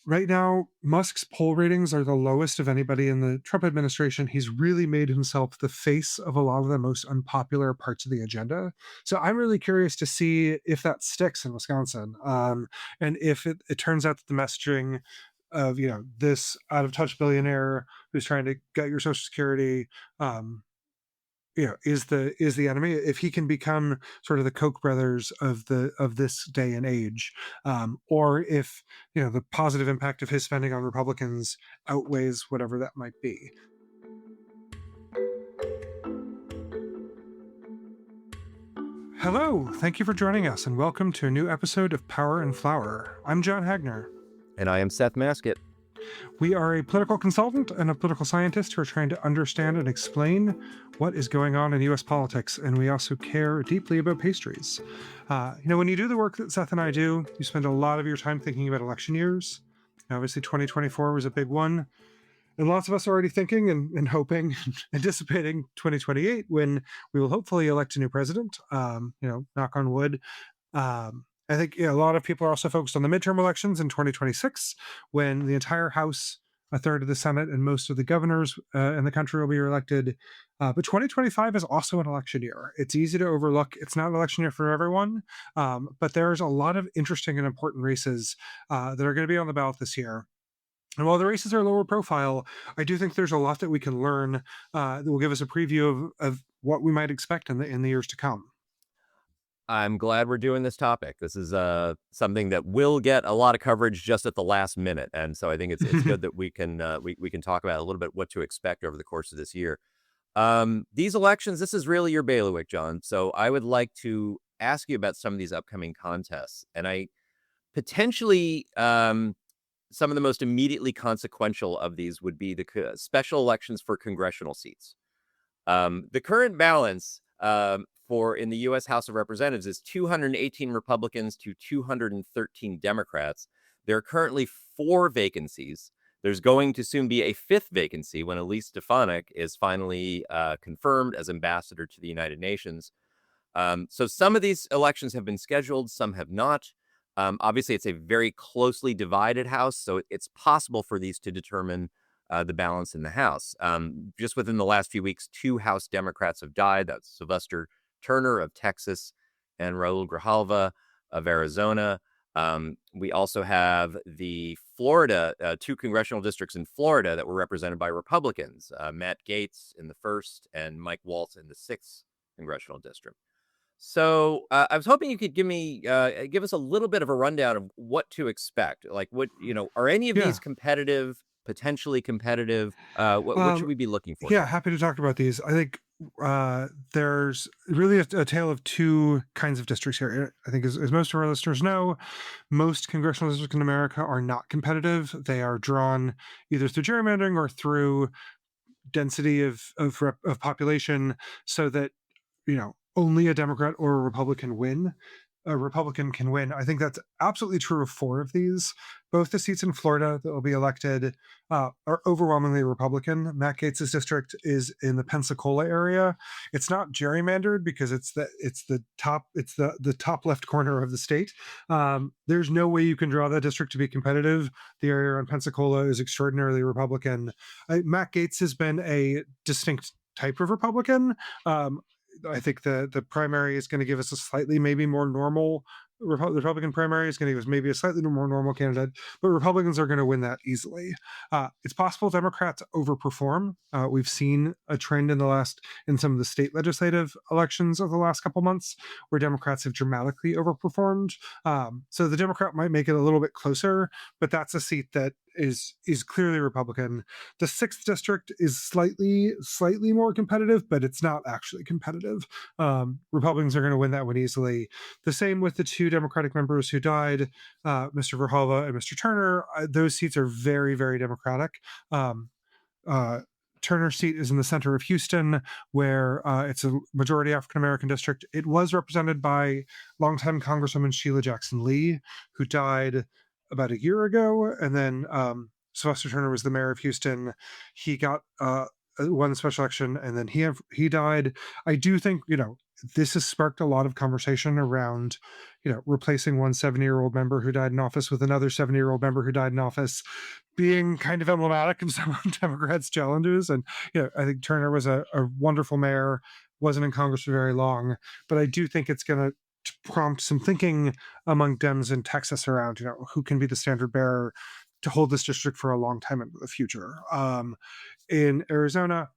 right now, Musk's poll ratings are the lowest of anybody in the Trump administration. He's really made himself the face of a lot of the most unpopular parts of the agenda. So I'm really curious to see if that sticks in Wisconsin, and if it turns out that the messaging of this out of touch billionaire who's trying to get your Social Security, um, is the enemy. If he can become sort of the Koch brothers of this day and age, or if the positive impact of his spending on Republicans outweighs whatever that might be. Hello, thank you for joining us, and welcome to a new episode of Power and Flower. I'm John Hagner. And I am Seth Maskett. We are a political consultant and a political scientist who are trying to understand and explain what is going on in U.S. politics, and we also care deeply about pastries. When you do the work that Seth and I do, you spend a lot of your time thinking about election years. Obviously, 2024 was a big one, and lots of us are already thinking and hoping, anticipating 2028, when we will hopefully elect a new president. Knock on wood. I think a lot of people are also focused on the midterm elections in 2026, when the entire House, a third of the Senate, and most of the governors in the country will be elected. But 2025 is also an election year. It's easy to overlook. It's not an election year for everyone, but there's a lot of interesting and important races that are going to be on the ballot this year. And while the races are lower profile, I do think there's a lot that we can learn that will give us a preview of what we might expect in the years to come. I'm glad we're doing this topic. This is something that will get a lot of coverage just at the last minute, and so I think it's good that we can talk about a little bit what to expect over the course of this year. These elections, this is really your bailiwick, John. So I would like to ask you about some of these upcoming contests, and I potentially some of the most immediately consequential of these would be the special elections for congressional seats. The current balance for in the U.S. House of Representatives is 218 Republicans to 213 Democrats. There are currently 4 vacancies. There's going to soon be a 5th vacancy when Elise Stefanik is finally confirmed as ambassador to the United Nations. So some of these elections have been scheduled, some have not. Obviously, it's a very closely divided House, so it's possible for these to determine the balance in the House. Just within the last few weeks, 2 House Democrats have died. That's Sylvester Turner of Texas and Raul Grijalva of Arizona. We also have the Florida, 2 congressional districts in Florida that were represented by Republicans, Matt Gaetz in the 1st and Mike Waltz in the 6th congressional district. So I was hoping you could give us a little bit of a rundown of what to expect. Like, are any of these competitive, potentially competitive? What should we be looking for? Yeah, happy to talk about these. I think there's really a tale of 2 kinds of districts here. I think, as most of our listeners know, most congressional districts in America are not competitive. They are drawn either through gerrymandering or through density of population, so that only a Democrat or a Republican can win. I think that's absolutely true of 4 of these. Both the seats in Florida that will be elected are overwhelmingly Republican. Matt Gaetz's district is in the Pensacola area. It's not gerrymandered because it's the top left corner of the state. There's no way you can draw that district to be competitive. The area around Pensacola is extraordinarily Republican. Matt Gaetz has been a distinct type of Republican. I think the primary is going to give us a slightly maybe more normal. The Republican primary is going to give us maybe a slightly more normal candidate, but Republicans are going to win that easily. It's possible Democrats overperform. We've seen a trend in some of the state legislative elections of the last couple months where Democrats have dramatically overperformed. So the Democrat might make it a little bit closer, but that's a seat that is clearly Republican. The 6th district is slightly more competitive, but it's not actually competitive. Republicans are going to win that one easily. The same with the 2 Democratic members who died, Mr. Verhalva and Mr. Turner. Those seats are very, very Democratic. Turner's seat is in the center of Houston, where it's a majority African-American district. It was represented by longtime Congresswoman Sheila Jackson Lee, who died about a year ago. And then Sylvester Turner was the mayor of Houston. He got won the special election, and then he died. I do think, this has sparked a lot of conversation around, replacing one 70-year-old member who died in office with another 70-year-old member who died in office, being kind of emblematic of some of Democrats' challenges. And I think Turner was a wonderful mayor, wasn't in Congress for very long, but I do think it's going to prompt some thinking among Dems in Texas around, who can be the standard bearer to hold this district for a long time into the future. In Arizona,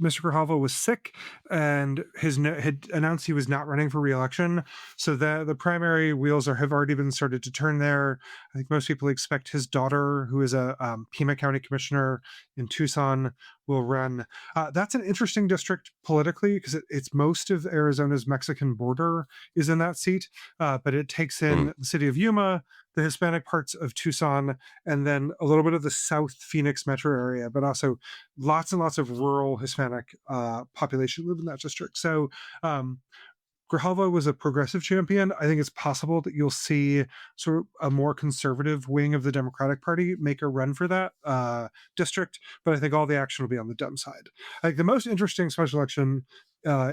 Mr. Grijalva was sick and had announced he was not running for re-election. So the primary wheels have already been started to turn there. I think most people expect his daughter, who is a Pima County commissioner in Tucson, will run. That's an interesting district politically because it's most of Arizona's Mexican border is in that seat, but it takes in the city of Yuma, the Hispanic parts of Tucson, and then a little bit of the South Phoenix metro area, but also lots and lots of rural Hispanic population live in that district. So Grijalva was a progressive champion. I think it's possible that you'll see sort of a more conservative wing of the Democratic Party make a run for that district, but I think all the action will be on the Dem side. I think the most interesting special election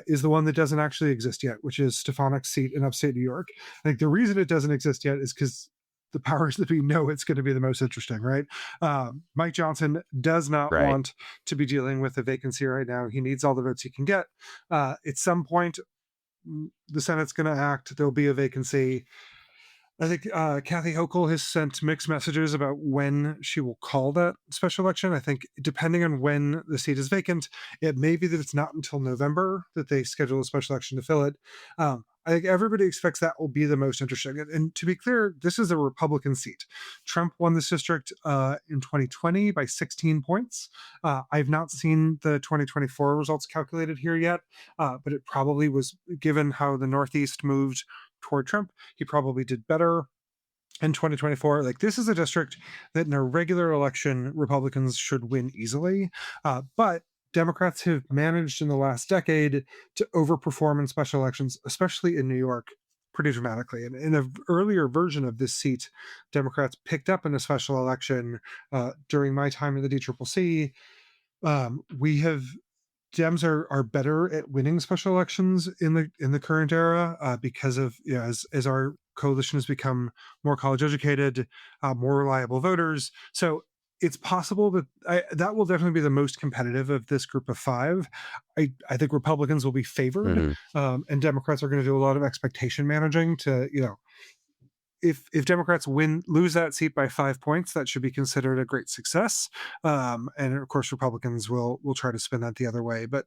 is the one that doesn't actually exist yet, which is Stefanik's seat in upstate New York. I think the reason it doesn't exist yet is because the powers that be know it's going to be the most interesting, right? Mike Johnson does not Right. want to be dealing with a vacancy right now. He needs all the votes he can get. At some point, the Senate's going to act. There'll be a vacancy. I think Kathy Hochul has sent mixed messages about when she will call that special election. I think depending on when the seat is vacant, it may be that it's not until November that they schedule a special election to fill it. I think everybody expects that will be the most interesting. And to be clear, this is a Republican seat. Trump won this district in 2020 by 16 points. I've not seen the 2024 results calculated here yet, but it probably was, given how the Northeast moved toward Trump, he probably did better in 2024. Like, this is a district that in a regular election, Republicans should win easily. But Democrats have managed in the last decade to overperform in special elections, especially in New York, pretty dramatically. And in an earlier version of this seat, Democrats picked up in a special election during my time in the DCCC. We have Dems are better at winning special elections in the current era because of as our coalition has become more college educated, more reliable voters. So it's possible that that will definitely be the most competitive of this group of five. I think Republicans will be favored, and Democrats are going to do a lot of expectation managing to if Democrats lose that seat by 5 points, that should be considered a great success. And of course, Republicans will try to spin that the other way. But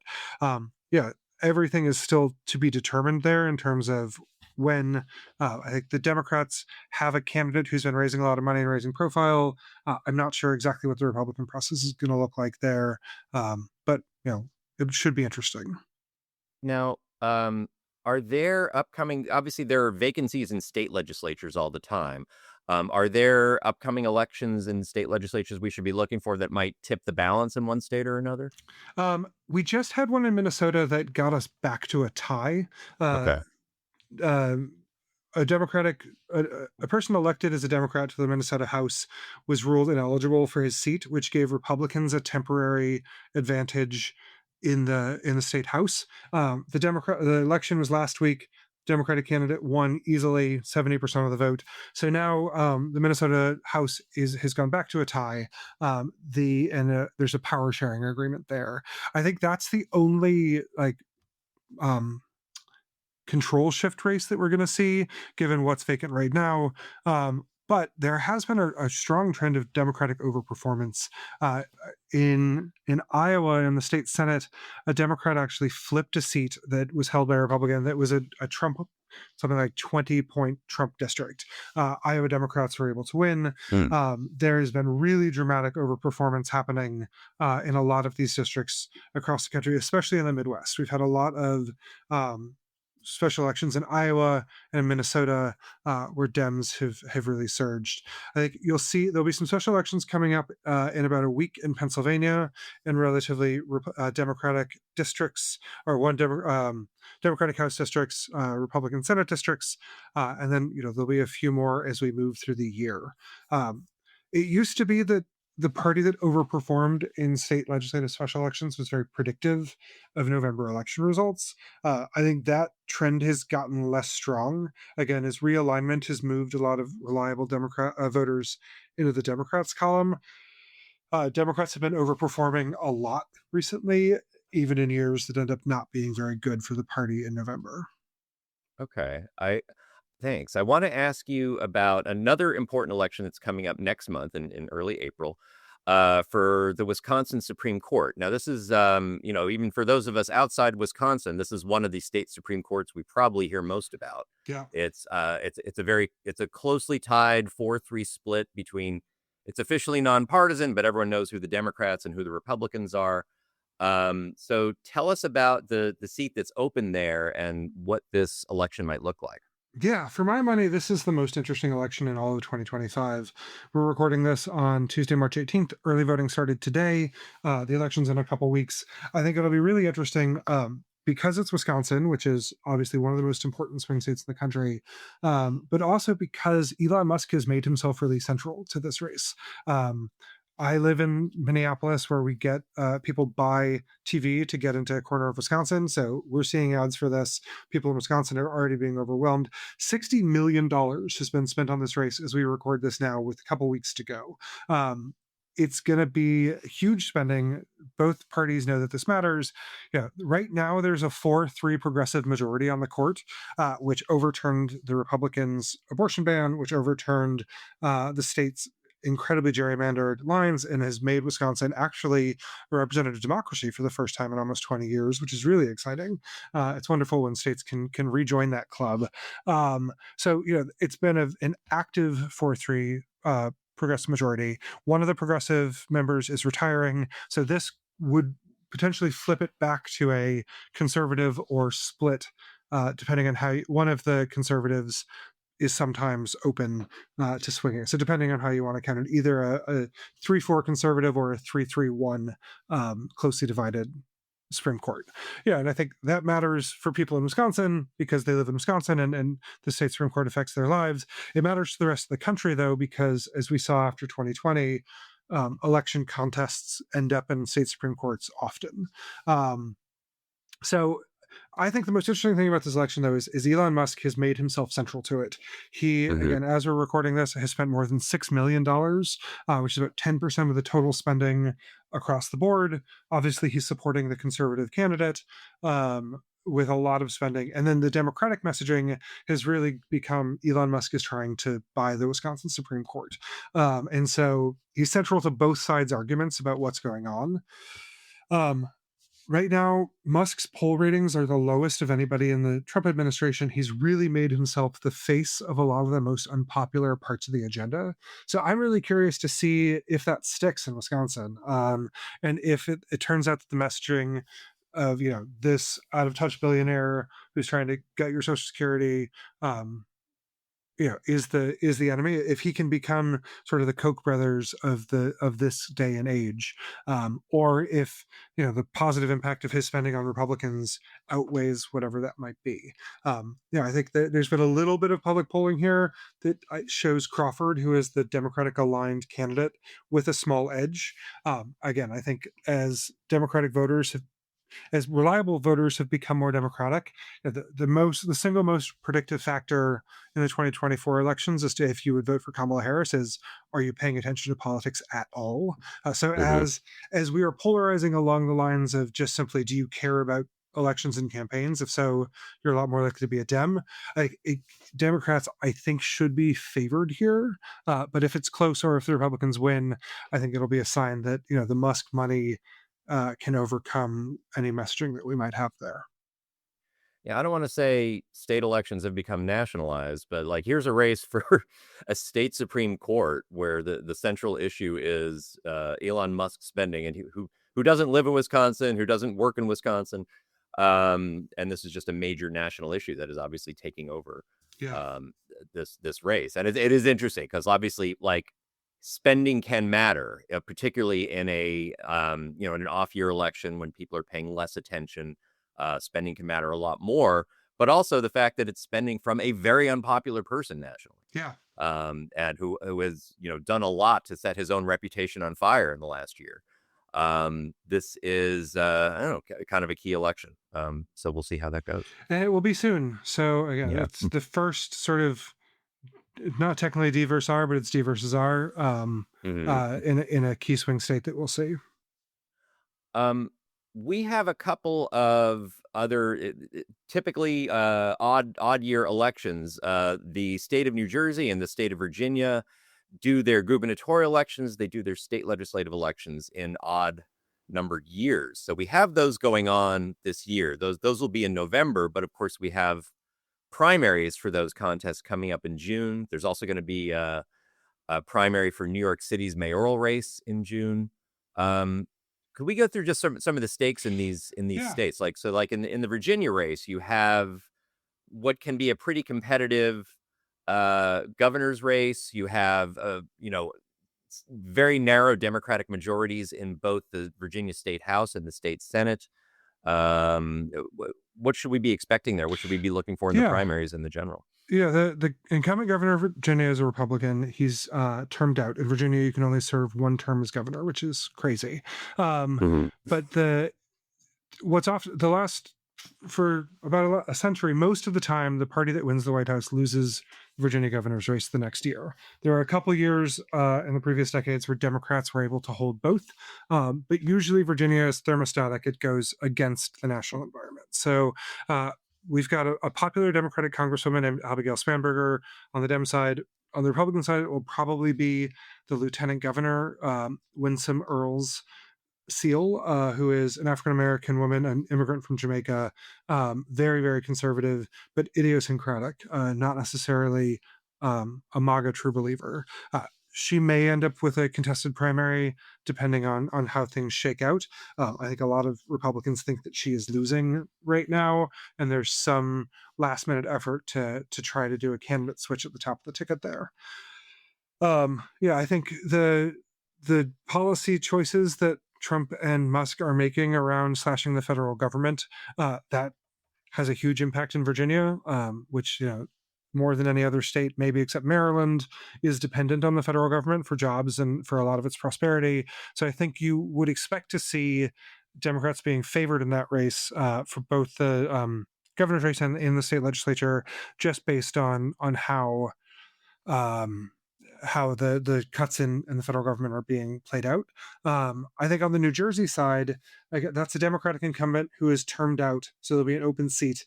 everything is still to be determined there in terms of when I think the Democrats have a candidate who's been raising a lot of money and raising profile. I'm not sure exactly what the Republican process is going to look like there, but it should be interesting. Now, are there upcoming, obviously there are vacancies in state legislatures all the time. Are there upcoming elections in state legislatures we should be looking for that might tip the balance in one state or another? We just had one in Minnesota that got us back to a tie. Okay. A Democratic, a person elected as a Democrat to the Minnesota House was ruled ineligible for his seat, which gave Republicans a temporary advantage in the state House. The election was last week. Democratic candidate won easily, 70% of the vote. So now the Minnesota House has gone back to a tie. There's a power sharing agreement there. I think that's the only control shift race that we're going to see, given what's vacant right now. But there has been a strong trend of Democratic overperformance. In Iowa, in the state Senate, a Democrat actually flipped a seat that was held by a Republican that was a Trump, something like 20-point Trump district. Iowa Democrats were able to win. There has been really dramatic overperformance happening in a lot of these districts across the country, especially in the Midwest. We've had a lot of special elections in Iowa and in Minnesota where Dems have really surged. I think you'll see there'll be some special elections coming up in about a week in Pennsylvania in relatively Democratic districts, or Democratic House districts, Republican Senate districts, and then there'll be a few more as we move through the year. It used to be that the party that overperformed in state legislative special elections was very predictive of November election results. I think that trend has gotten less strong. Again, as realignment has moved a lot of reliable Democrat voters into the Democrats column, Democrats have been overperforming a lot recently, even in years that end up not being very good for the party in November. Okay. Thanks. I want to ask you about another important election that's coming up next month in early April, for the Wisconsin Supreme Court. Now, this is, even for those of us outside Wisconsin, this is one of the state Supreme Courts we probably hear most about. Yeah. It's a closely tied 4-3 split between. It's officially nonpartisan, but everyone knows who the Democrats and who the Republicans are. So tell us about the seat that's open there and what this election might look like. Yeah, for my money, this is the most interesting election in all of 2025. We're recording this on Tuesday, March 18th. Early voting started today. The election's in a couple weeks. I think it'll be really interesting because it's Wisconsin, which is obviously one of the most important swing states in the country, but also because Elon Musk has made himself really central to this race. I live in Minneapolis, where we get people buy TV to get into a corner of Wisconsin. So we're seeing ads for this. People in Wisconsin are already being overwhelmed. $60 million has been spent on this race as we record this now, with a couple weeks to go. It's going to be huge spending. Both parties know that this matters. Yeah, right now there's a 4-3 progressive majority on the court, which overturned the Republicans' abortion ban, which overturned the state's incredibly gerrymandered lines, and has made Wisconsin actually a representative democracy for the first time in almost 20 years, which is really exciting. It's wonderful when states can rejoin that club. So it's been an active 4-3 progressive majority. One of the progressive members is retiring, so this would potentially flip it back to a conservative or split, depending on how one of the conservatives is sometimes open to swinging. So depending on how you want to count it, either a 3-4 conservative or a 3-3-1 closely divided Supreme Court. Yeah, and I think that matters for people in Wisconsin because they live in Wisconsin, and the state Supreme Court affects their lives. It matters to the rest of the country, though, because as we saw after 2020, election contests end up in state Supreme Courts often. So I think the most interesting thing about this election, though, is Elon Musk has made himself central to it. He, Hmm. again, as we're recording this, has spent more than $6 million, which is about 10% of the total spending across the board. Obviously, he's supporting the conservative candidate with a lot of spending. And then the Democratic messaging has really become Elon Musk is trying to buy the Wisconsin Supreme Court. And so he's central to both sides' arguments about what's going on. Um, Right now, Musk's poll ratings are the lowest of anybody in the Trump administration. He's really made himself the face of a lot of the most unpopular parts of the agenda. So I'm really curious to see if that sticks in Wisconsin, and if it turns out that the messaging of this out of touch billionaire who's trying to get your Social Security, um, is the enemy. If he can become sort of the Koch brothers of this day and age, or if the positive impact of his spending on Republicans outweighs whatever that might be. I think that there's been a little bit of public polling here that shows Crawford, who is the Democratic aligned candidate, with a small edge. Again, I think as reliable voters have become more democratic, the single most predictive factor in the 2024 elections as to if you would vote for Kamala Harris is, are you paying attention to politics at all? So Hmm. as we are polarizing along the lines of just simply, do you care about elections and campaigns? If so, you're a lot more likely to be a Dem. Democrats, I think, should be favored here, but if it's close or if the Republicans win, I think it'll be a sign that the Musk money can overcome any messaging that we might have there. Yeah, I don't want to say state elections have become nationalized, but like here's a race for a state Supreme Court where the central issue is Elon Musk spending, and who doesn't live in Wisconsin, who doesn't work in Wisconsin, and this is just a major national issue that is obviously taking over Yeah. um, this race, and it is interesting because obviously like spending can matter, particularly in in an off year election when people are paying less attention. Spending can matter a lot more, but also the fact that it's spending from a very unpopular person nationally. Yeah. and who has done a lot to set his own reputation on fire in the last year. This is I don't know, kind of a key election. So we'll see how that goes. And it will be soon. So again, Yeah. it's the first sort of not technically D versus R, but it's D versus R Mhm. in a key swing state that we'll see. Um, we have a couple of other typically odd year elections. The state of New Jersey and the state of Virginia do their gubernatorial elections. They do their state legislative elections in odd numbered years. So we have those going on this year. Those will be in November, but of course we have primaries for those contests coming up in June. There's also going to be a primary for New York City's mayoral race in June. Um, could we go through just some of the stakes in these Yeah. states? Like in the Virginia race, you have what can be a pretty competitive governor's race. You have very narrow Democratic majorities in both the Virginia State House and the state Senate. What should we be expecting there? What should we be looking for in the Yeah. primaries and the general? Yeah, the incumbent governor of Virginia is a Republican. He's termed out. In Virginia, you can only serve one term as governor, which is crazy. Mhm. But what's off the last for about a century, most of the time, the party that wins the White House loses the Virginia governor's race the next year. There are a couple years in the previous decades where Democrats were able to hold both, but usually Virginia is thermostatic. It goes against the national environment. So uh, we've got a popular Democratic congresswoman named Abigail Spanberger on the Dem side. On the Republican side, it will probably be the lieutenant governor, Winsome Earls Seal, who is an African American woman, an immigrant from Jamaica, very, very conservative, but idiosyncratic, not necessarily a MAGA true believer. She may end up with a contested primary depending on how things shake out. I think a lot of Republicans think that she is losing right now, and there's some last minute effort to try to do a candidate switch at the top of the ticket there. Yeah, I think the policy choices that Trump and Musk are making around slashing the federal government, that has a huge impact in Virginia, which more than any other state, maybe except Maryland, is dependent on the federal government for jobs and for a lot of its prosperity. So I think you would expect to see Democrats being favored in that race for both the governor's race and in the state legislature, just based on um, how the cuts in the federal government are being played out. I think on the New Jersey side, that's a Democratic incumbent who is termed out, so there'll be an open seat.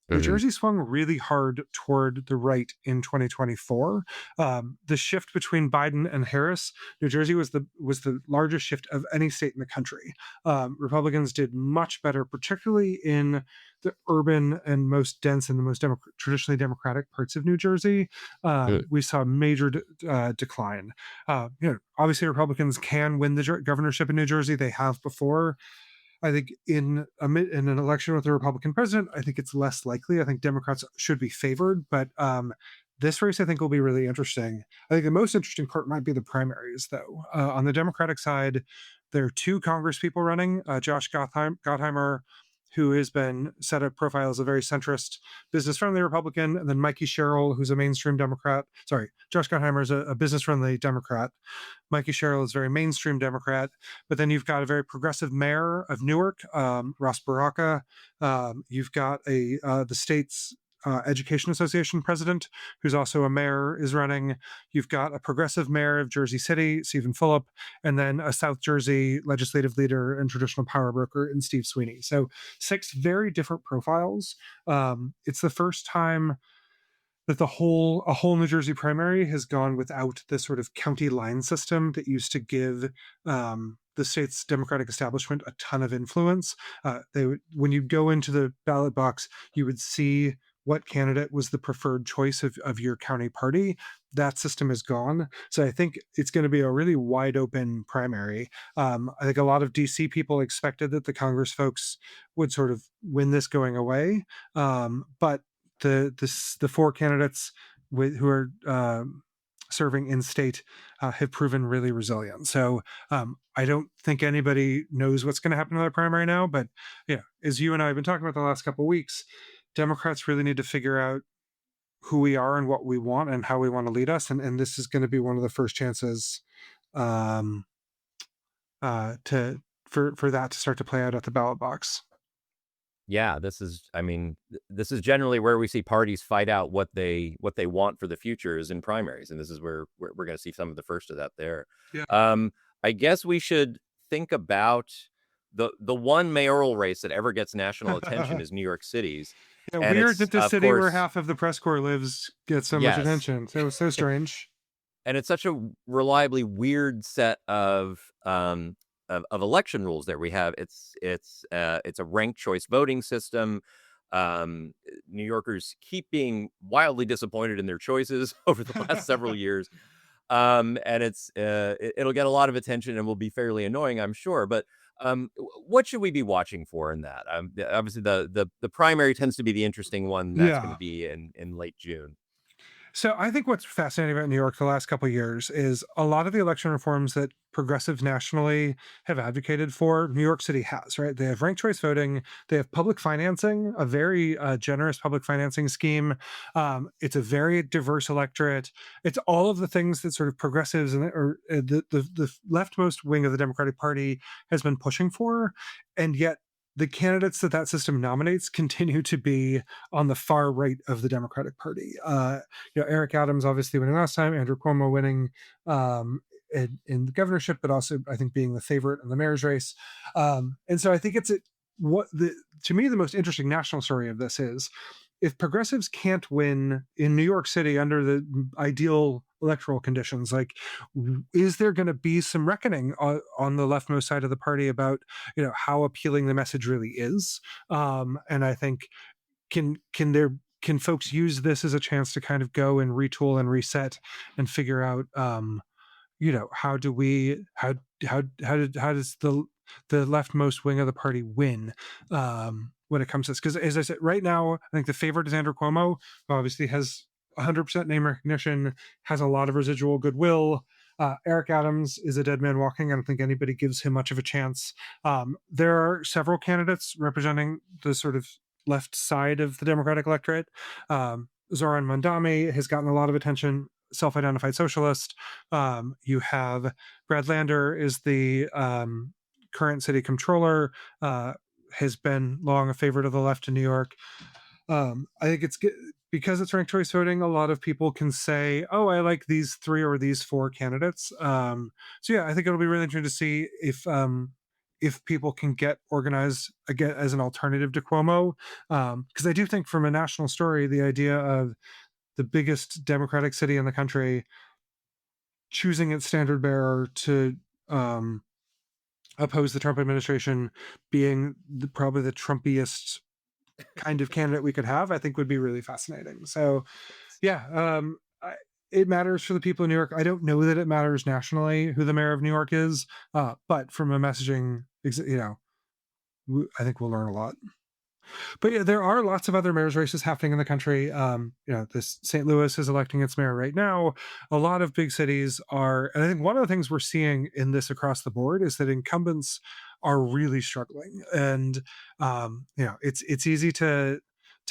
New Mhm. Jersey swung really hard toward the right in 2024. The shift between Biden and Harris, New Jersey was the largest shift of any state in the country. Republicans did much better, particularly in the urban and most dense and the most traditionally Democratic parts of New Jersey. Good. We saw a major decline. Obviously, Republicans can win the governorship in New Jersey. They have before. I think in an election with a Republican president, I think it's less likely. I think Democrats should be favored, but this race I think will be really interesting. I think the most interesting part might be the primaries, though. On the Democratic side, there are two Congress people running. Josh Gottheimer, who has been set up profile as a very centrist, business-friendly Republican, and then Mikey Sherrill, who's a mainstream Democrat. Sorry, Josh Gottheimer is a business-friendly Democrat. Mikey Sherrill is very mainstream Democrat, but then you've got a very progressive mayor of Newark, Ross Baraka. You've got the state's Education Association president, who's also a mayor, is running. You've got a progressive mayor of Jersey City, Stephen Fulop, and then a South Jersey legislative leader and traditional power broker in Steve Sweeney. So 6 very different profiles. It's the first time that a whole New Jersey primary has gone without the sort of county line system that used to give the state's Democratic establishment a ton of influence. When you go into the ballot box, you would see what candidate was the preferred choice of your county party. That system is gone. So I think it's going to be a really wide open primary. I think a lot of DC people expected that the Congress folks would sort of win this going away. But the 4 candidates who are serving in state have proven really resilient. So I don't think anybody knows what's going to happen in the primary now. But yeah, as you and I have been talking about the last couple of weeks, Democrats really need to figure out who we are and what we want and how we want to lead us, and this is going to be one of the first chances um, to for that to start to play out at the ballot box. Yeah, I mean, this is generally where we see parties fight out what they want for the future is in primaries, and this is where we're going to see some of the first of that there. Yeah, Um, I guess we should think about the one mayoral race that ever gets national attention yeah. is New York City's, and Weird it's that the of city where course half of the press corps lives gets so much yes, attention. So strange. and it's such a reliably weird set of election rules that we have. It's a ranked choice voting system. New Yorkers keep being wildly disappointed in their choices over the last several years. And it'll get a lot of attention and will be fairly annoying, I'm sure. But what should we be watching for in that? Obviously, the primary tends to be the interesting one. That's going to Yeah. be in late June. So I think what's fascinating about New York the last couple of years is a lot of the election reforms that progressives nationally have advocated for, New York City has, right? They have ranked choice voting, they have public financing, a very generous public financing scheme. It's a very diverse electorate. It's all of the things that sort of progressives or the leftmost wing of the Democratic Party has been pushing for, and yet the candidates that system nominates continue to be on the far right of the Democratic Party. Eric Adams obviously winning last time, Andrew Cuomo winning in the governorship, but also I think being the favorite in the mayor's race. And so I think what the to me the most interesting national story of this is if progressives can't win in New York City under the ideal electoral conditions, like is there going to be some reckoning on the leftmost side of the party about how appealing the message really is? And I think can folks use this as a chance to kind of go and retool and reset and figure out how do we how does the leftmost wing of the party win when it comes to this? Because as I said, right now I think the favorite is Andrew Cuomo, who obviously has 100% name recognition, has a lot of residual goodwill. Eric Adams is a dead man walking. I don't think anybody gives him much of a chance. There are several candidates representing the sort of left side of the Democratic electorate. Zoran Mondami has gotten a lot of attention, self-identified socialist. You have Brad Lander is the current city controller, has been long a favorite of the left in New York. I think it's good because it's ranked choice voting. A lot of people can say, "Oh, I like these three or these four candidates." So yeah, I think it'll be really interesting to see if people can get organized again as an alternative to Cuomo. Because I do think, from a national story, the idea of the biggest Democratic city in the country choosing its standard bearer to um, oppose the Trump administration, being probably the Trumpiest kind of candidate we could have, I think would be really fascinating. So, yeah, it matters for the people in New York. I don't know that it matters nationally who the mayor of New York is, but from a messaging, I think we'll learn a lot. But yeah, there are lots of other mayor's races happening in the country. This St. Louis is electing its mayor right now. A lot of big cities are, and I think one of the things we're seeing in this across the board is that incumbents are really struggling. And it's easy to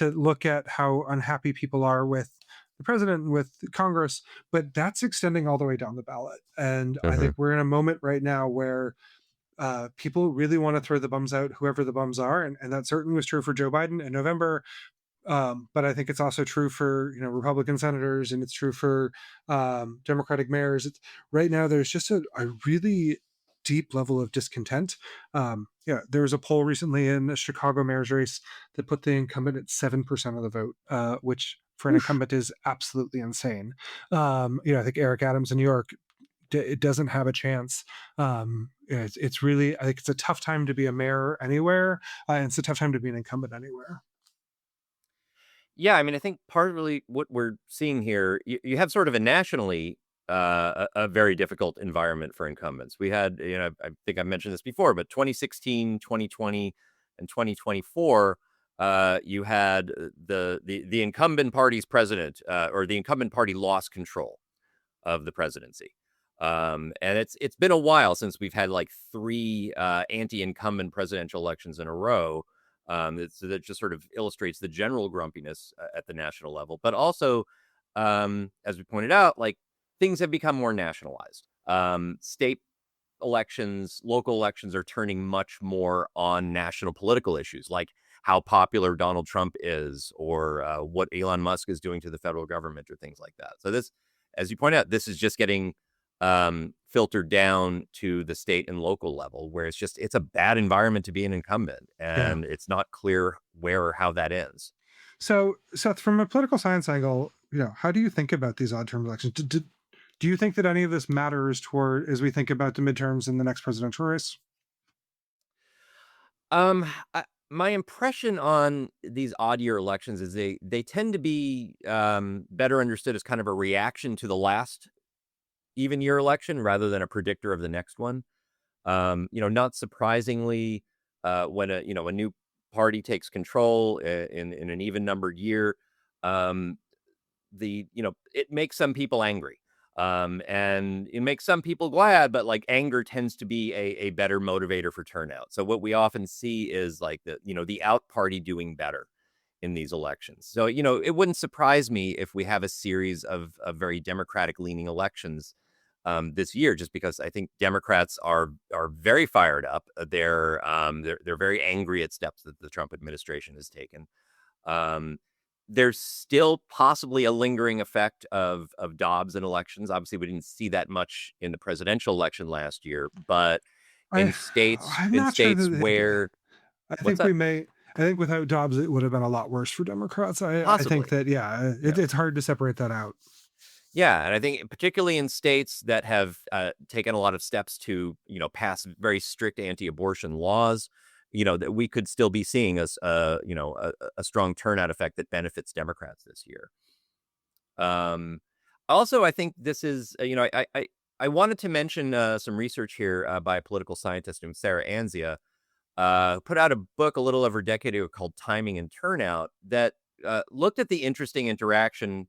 look at how unhappy people are with the president and with Congress, but that's extending all the way down the ballot. And I Mhm. think we're in a moment right now where people really want to throw the bums out, whoever the bums are, and that certainly was true for Joe Biden in November. But I think it's also true for Republican senators, and it's true for Democratic mayors. Right now, there's just a really deep level of discontent. There was a poll recently in the Chicago mayor's race that put the incumbent at 7% of the vote, which for an Oof. incumbent is absolutely insane. I think Eric Adams in New York it doesn't have a chance. It's really, I think it's a tough time to be a mayor anywhere, and it's a tough time to be an incumbent anywhere. Yeah, I mean, I think partly what we're seeing here, you have sort of a nationally a very difficult environment for incumbents. We had, I think I mentioned this before, but 2016, 2020, and 2024, you had the incumbent party's president or the incumbent party lost control of the presidency. And it's been a while since we've had like three anti-incumbent presidential elections in a row. So that just sort of illustrates the general grumpiness at the national level. But also, as we pointed out, like things have become more nationalized. State elections, local elections are turning much more on national political issues, like how popular Donald Trump is, or what Elon Musk is doing to the federal government, or things like that. So this, as you point out, this is just getting filtered down to the state and local level, where it's a bad environment to be an incumbent, Yeah. and it's not clear where or how that ends. So, Seth, from a political science angle, how do you think about these odd term elections? Do you think that any of this matters toward as we think about the midterms in the next presidential race? Um, my impression on these odd year elections is they tend to be better understood as kind of a reaction to the last even year election rather than a predictor of the next one. Not surprisingly, when a new party takes control in an even numbered year, um, it makes some people angry. And it makes some people glad, but like anger tends to be a better motivator for turnout. So what we often see is like the out party doing better in these elections. So, it wouldn't surprise me if we have a series of very Democratic leaning elections this year, just because I think Democrats are very fired up. They're very angry at steps that the Trump administration has taken. Um, there's still possibly a lingering effect of Dobbs in elections. Obviously, we didn't see that much in the presidential election last year, but I I'm in not sure states that where I what's think that? we may. I think without Dobbs, it would have been a lot worse for Democrats. I think Possibly. that Yeah. it's hard to separate that out. Yeah, and I think particularly in states that have taken a lot of steps to, pass very strict anti-abortion laws, that we could still be seeing as a strong turnout effect that benefits Democrats this year. Um, Also, I think this is, I wanted to mention some research here by a political scientist named Sarah Anzia, put out a book a little over a decade ago called Timing and Turnout that looked at the interesting interaction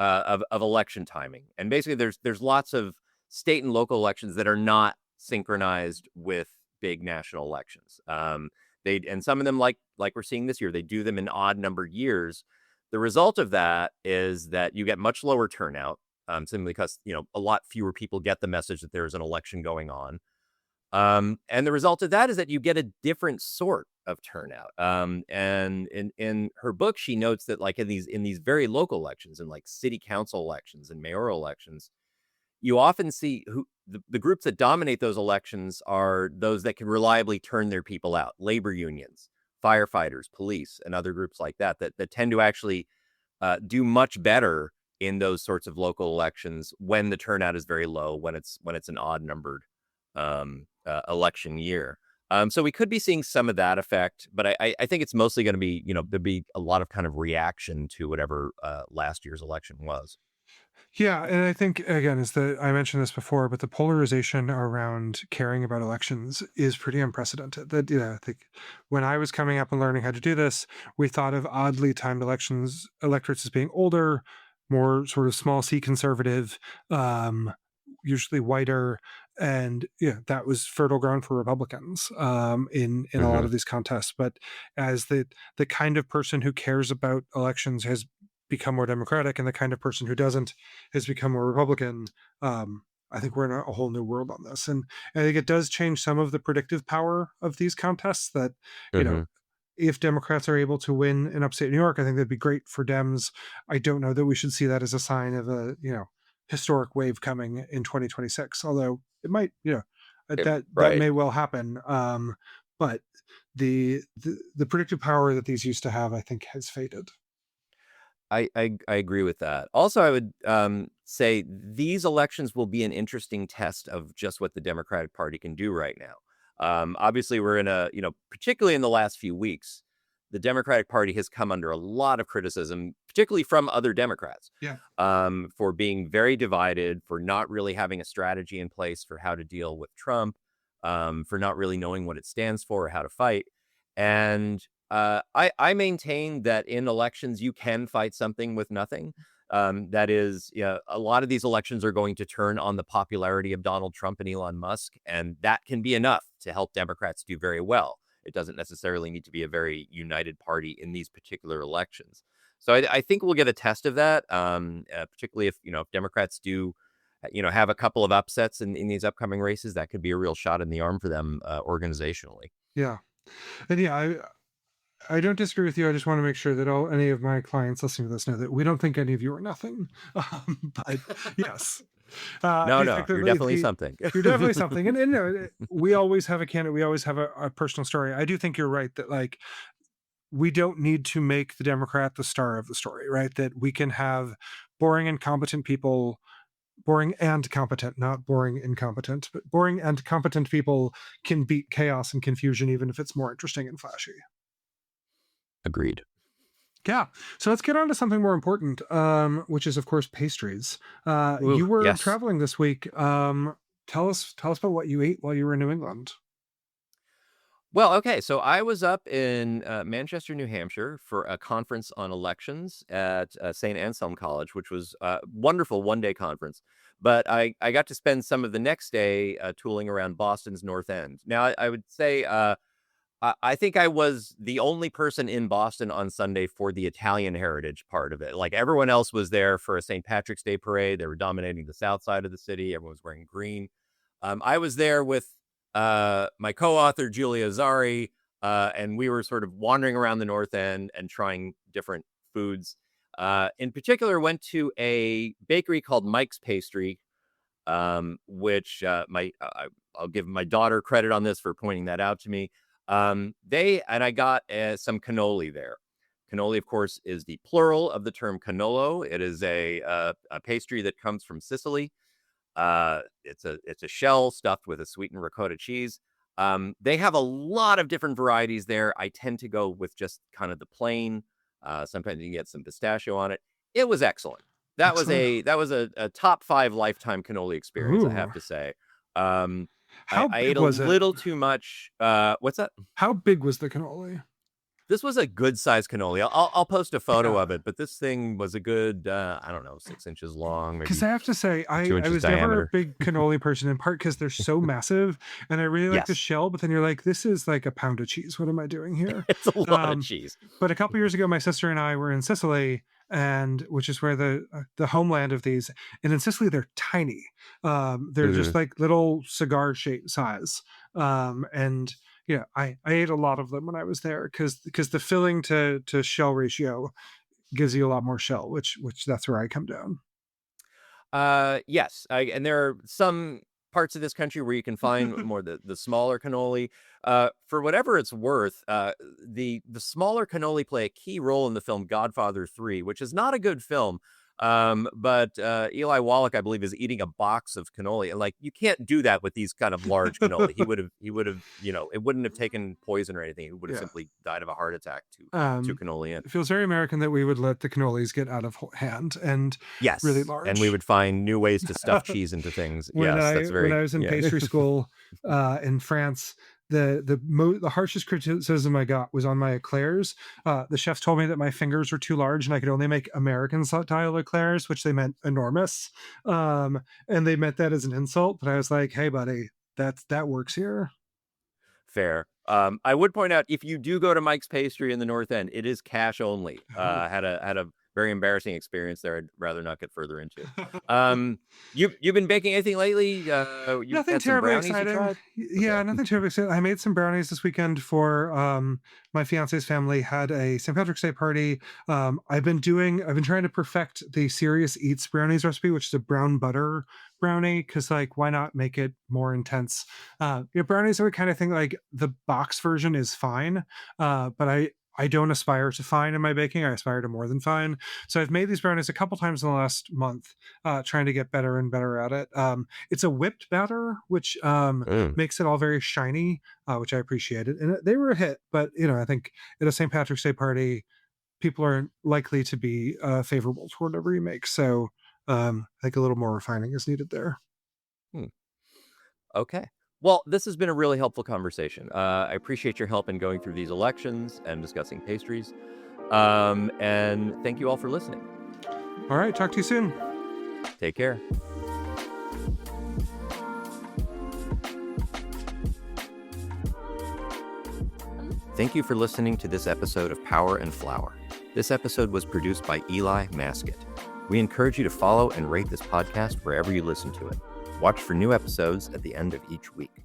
of election timing. And basically, there's lots of state and local elections that are not synchronized with big national elections. And some of them, like we're seeing this year, they do them in odd numbered years. The result of that is that you get much lower turnout, simply because a lot fewer people get the message that there is an election going on. And the result of that is that you get a different sort of turnout. And in her book, she notes that like in these very local elections, and like city council elections and mayoral elections, you often see the groups that dominate those elections are those that can reliably turn their people out: labor unions, firefighters, police, and other groups like that tend to actually do much better in those sorts of local elections when the turnout is very low, when it's an odd numbered election year. So we could be seeing some of that effect, but I think it's mostly going to be, there'll be a lot of kind of reaction to whatever last year's election was. Yeah, and I think again, is that I mentioned this before, but the polarization around caring about elections is pretty unprecedented. That I think when I was coming up and learning how to do this, we thought of oddly timed electorates as being older, more sort of small C conservative, usually whiter, and that was fertile ground for Republicans in a lot Hmm. of these contests. But as the kind of person who cares about elections has become more democratic, and the kind of person who doesn't has become more Republican. I think we're in a whole new world on this, and I think it does change some of the predictive power of these contests. That you know, Hmm. if Democrats are able to win in upstate New York, I think that'd be great for Dems. I don't know that we should see that as a sign of a historic wave coming in 2026, although it might, that Right. may well happen. But the predictive power that these used to have, I think, has faded. I agree with that. Also, I would say these elections will be an interesting test of just what the Democratic Party can do right now. Obviously, we're in particularly in the last few weeks, the Democratic Party has come under a lot of criticism, particularly from other Democrats, Yeah. for being very divided, for not really having a strategy in place for how to deal with Trump, for not really knowing what it stands for or how to fight. And I maintain that in elections, you can fight something with nothing. That is, a lot of these elections are going to turn on the popularity of Donald Trump and Elon Musk, and that can be enough to help Democrats do very well. It doesn't necessarily need to be a very united party in these particular elections. So I think we'll get a test of that, particularly if, if Democrats do, have a couple of upsets in these upcoming races. That could be a real shot in the arm for them organizationally. Yeah. And yeah, I don't disagree with you. I just want to make sure that any of my clients listening to this know that we don't think any of you are nothing. But yes, No, I no, think that you're definitely something. you're definitely something. And we always have a candidate. We always have a personal story. I do think you're right that like we don't need to make the Democrat the star of the story, right? That we can have boring and competent people, boring and competent, not boring incompetent, but boring and competent people can beat chaos and confusion, even if it's more interesting and flashy. Agreed. Yeah. So let's get on to something more important, which is, of course, pastries. Ooh, You were yes. traveling this week. Tell us about what you ate while you were in New England. Well, okay. So I was up in Manchester, New Hampshire for a conference on elections at St. Anselm College, which was a wonderful one-day conference. But I got to spend some of the next day tooling around Boston's North End. Now, I would say I think I was the only person in Boston on Sunday for the Italian heritage part of it. Like everyone else was there for a St. Patrick's Day parade. They were dominating the south side of the city. Everyone was wearing green. I was there with my co-author, Julia Zari, and we were sort of wandering around the North End and trying different foods. In particular, went to a bakery called Mike's Pastry, which I'll give my daughter credit on this for pointing that out to me. I got some cannoli there. Cannoli, of course, is the plural of the term cannolo. It is a pastry that comes from Sicily. It's a shell stuffed with a sweetened ricotta cheese. They have a lot of different varieties there. I tend to go with just kind of the plain. Sometimes you can get some pistachio on it. It was excellent. That was a top 5 lifetime cannoli experience, I have Ooh. to say. How I big ate a was it? little too much. What's that? How big was the cannoli? This was a good size cannoli. I'll post a photo Yeah. of it, but this thing was a good, I don't know, 6 inches long, Because maybe I have to say, 2 I inches was never a diameter. big cannoli person, in part because they're so massive, and I really like the Yes, shell. But then you're like, this is like a pound of cheese. What am I doing here? it's a lot of Um, cheese. but a couple years ago, my sister and I were in Sicily, and which is where the homeland of these. And in Sicily, they're tiny. They're just Mhm. like little cigar shaped size. And yeah, I ate a lot of them when I was there because the filling to shell ratio gives you a lot more shell, which that's where I come down. Yes, and there are some parts of this country where you can find more the smaller cannoli. For whatever it's worth, the smaller cannoli play a key role in the film Godfather 3, which is not a good film. But Eli Wallach, I believe, is eating a box of cannoli, and like you can't do that with these kind of large cannoli. He would have, it wouldn't have taken poison or anything. He would have Yeah. simply died of a heart attack to Um, cannoli in. it feels very American that we would let the cannolis get out of hand and really Yes, and we large. would find new ways to stuff cheese into things. when Yes, I that's when I very was in yeah. pastry school in France, the harshest criticism I got was on my eclairs. The chef told me that my fingers were too large and I could only make American style eclairs, which they meant enormous, and they meant that as an insult. But I was like, "Hey, buddy, that works here." Fair. I would point out if you do go to Mike's Pastry in the North End, it is cash only. Oh. Had a very embarrassing experience there. I'd rather not get further into. You've been baking anything lately? You've Nothing had some terribly brownies you exciting. tried? Yeah, Okay. nothing terribly exciting. I made some brownies this weekend for my fiance's family had a St. Patrick's Day party. I've been trying to perfect the Serious Eats brownies recipe, which is a brown butter brownie, because like why not make it more intense? Brownies are the kind of thing like the box version is fine, but I don't aspire to fine in my baking. I aspire to more than fine. So I've made these brownies a couple times in the last month, trying to get better and better at it. It's a whipped batter, which Mm. makes it all very shiny, which I appreciated. And they were a hit, but I think at a St. Patrick's Day party, people are likely to be favorable toward whatever you make. So I think a little more refining is needed there. Hmm. Okay. Well, this has been a really helpful conversation. I appreciate your help in going through these elections and discussing pastries. And thank you all for listening. All right, talk to you soon. Take care. Thank you for listening to this episode of Power and Flower. This episode was produced by Eli Maskett. We encourage you to follow and rate this podcast wherever you listen to it. Watch for new episodes at the end of each week.